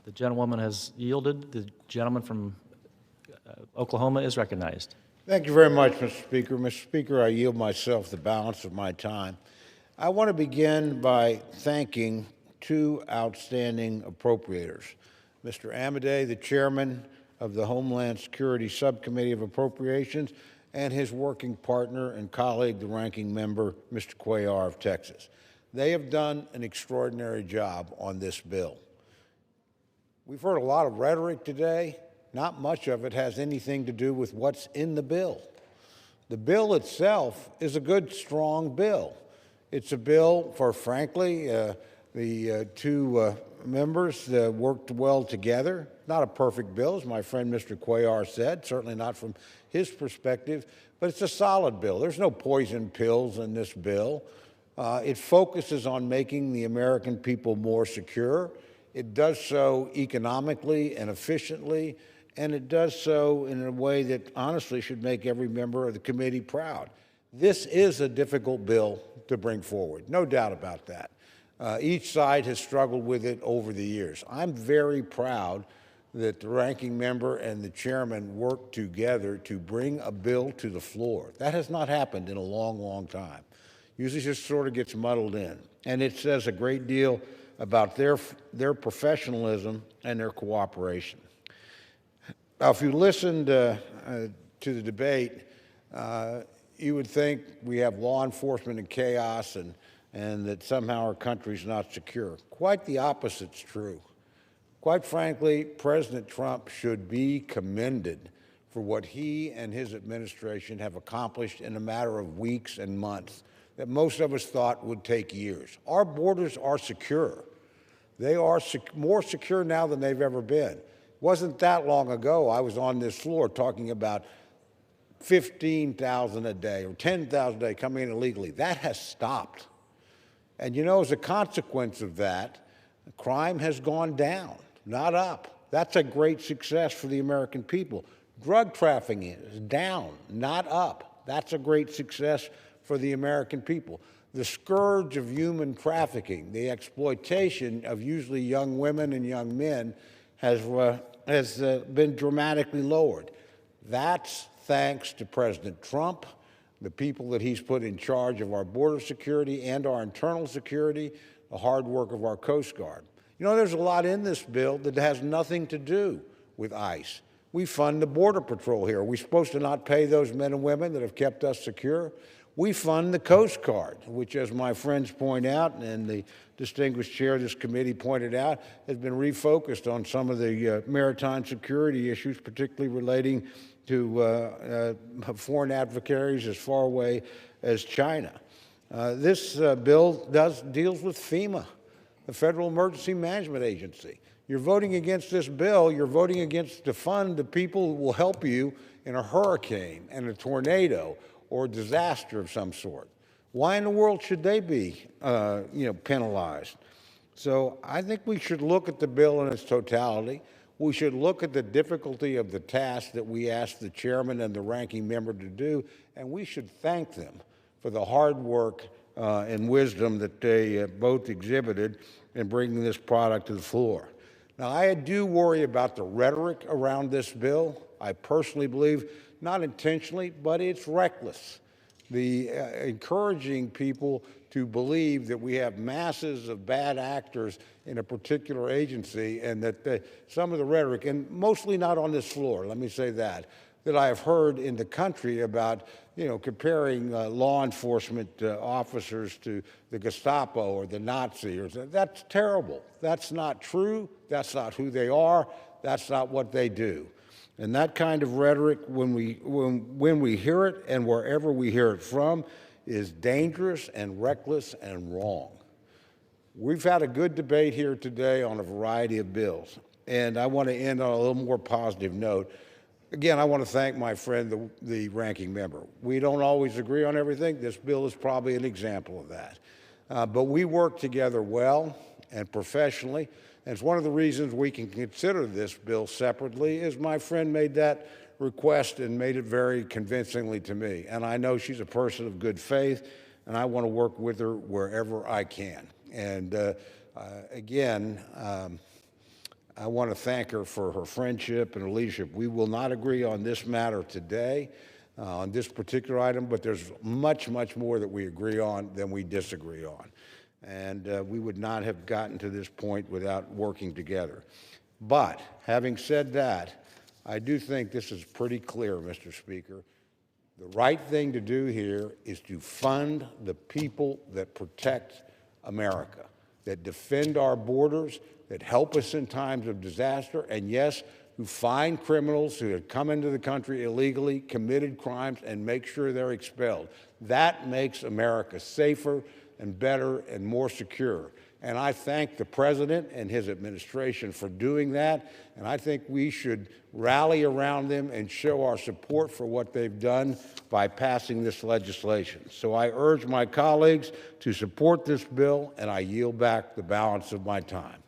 The gentlewoman has yielded. The gentleman from Oklahoma is recognized. Thank you very much, Mr. Speaker. Mr. Speaker, I yield myself the balance of my time. I want to begin by thanking two outstanding appropriators. Mr. Amodei, the chairman of the Homeland Security Subcommittee of Appropriations, and his working partner and colleague, the ranking member, Mr. Cuellar of Texas. They have done an extraordinary job on this bill. We've heard a lot of rhetoric today. Not much of it has anything to do with what's in the bill. The bill itself is a good, strong bill. It's a bill for, frankly, the two members worked well together. Not a perfect bill, as my friend Mr. Cuellar said, certainly not from his perspective, but it's a solid bill. There's no poison pills in this bill. It focuses on making the American people more secure. It does so economically and efficiently, and it does so in a way that honestly should make every member of the committee proud. This is a difficult bill to bring forward, no doubt about that. Each side has struggled with it over the years. I'm very proud that the ranking member and the chairman worked together to bring a bill to the floor. That has not happened in a long, long time. Usually just sort of gets muddled in. And it says a great deal about their professionalism and their cooperation. Now, if you listened to the debate, you would think we have law enforcement in chaos and that somehow our country's not secure. Quite the opposite's true. Quite frankly, President Trump should be commended for what he and his administration have accomplished in a matter of weeks and months that most of us thought would take years. Our borders are secure. They are more secure now than they've ever been. It wasn't that long ago I was on this floor talking about 15,000 a day or 10,000 a day coming in illegally. That has stopped. And you know, as a consequence of that, crime has gone down, not up. That's a great success for the American people. Drug trafficking is down, not up. That's a great success for the American people. The scourge of human trafficking, the exploitation of usually young women and young men has been dramatically lowered. That's thanks to President Trump, the people that he's put in charge of our border security and our internal security, the hard work of our Coast Guard. You know, there's a lot in this bill that has nothing to do with ICE. We fund the Border Patrol here. Are we supposed to not pay those men and women that have kept us secure? We fund the Coast Guard, which, as my friends point out, and the distinguished chair of this committee pointed out, has been refocused on some of the maritime security issues, particularly relating to foreign adversaries as far away as China. This bill deals with FEMA, the Federal Emergency Management Agency. You're voting against this bill, you're voting against to fund the people who will help you in a hurricane and a tornado or a disaster of some sort. Why in the world should they be penalized? So I think we should look at the bill in its totality. We should look at the difficulty of the task that we asked the chairman and the ranking member to do, and we should thank them for the hard work and wisdom that they both exhibited in bringing this product to the floor. Now, I do worry about the rhetoric around this bill. I personally believe, not intentionally, but it's reckless. The encouraging people to believe that we have masses of bad actors in a particular agency and that some of the rhetoric, and mostly not on this floor, let me say that I have heard in the country about, comparing law enforcement officers to the Gestapo or the Nazis. That's terrible. That's not true. That's not who they are. That's not what they do. And that kind of rhetoric, when we hear it and wherever we hear it from, is dangerous and reckless and wrong. We've had a good debate here today on a variety of bills, and I want to end on a little more positive note. Again, I want to thank my friend, the ranking member. We don't always agree on everything. This bill is probably an example of that. But we work together well and professionally. And it's one of the reasons we can consider this bill separately is my friend made that request and made it very convincingly to me. And I know she's a person of good faith, and I want to work with her wherever I can. And again, I want to thank her for her friendship and her leadership. We will not agree on this matter today, on this particular item, but there's much, much more that we agree on than we disagree on. And we would not have gotten to this point without working together. But having said that, I do think this is pretty clear, Mr. Speaker. The right thing to do here is to fund the people that protect America, that defend our borders, that help us in times of disaster, and yes, who find criminals who have come into the country illegally, committed crimes, and make sure they're expelled. That makes America safer and better and more secure. And I thank the President and his administration for doing that, and I think we should rally around them and show our support for what they've done by passing this legislation. So I urge my colleagues to support this bill, and I yield back the balance of my time.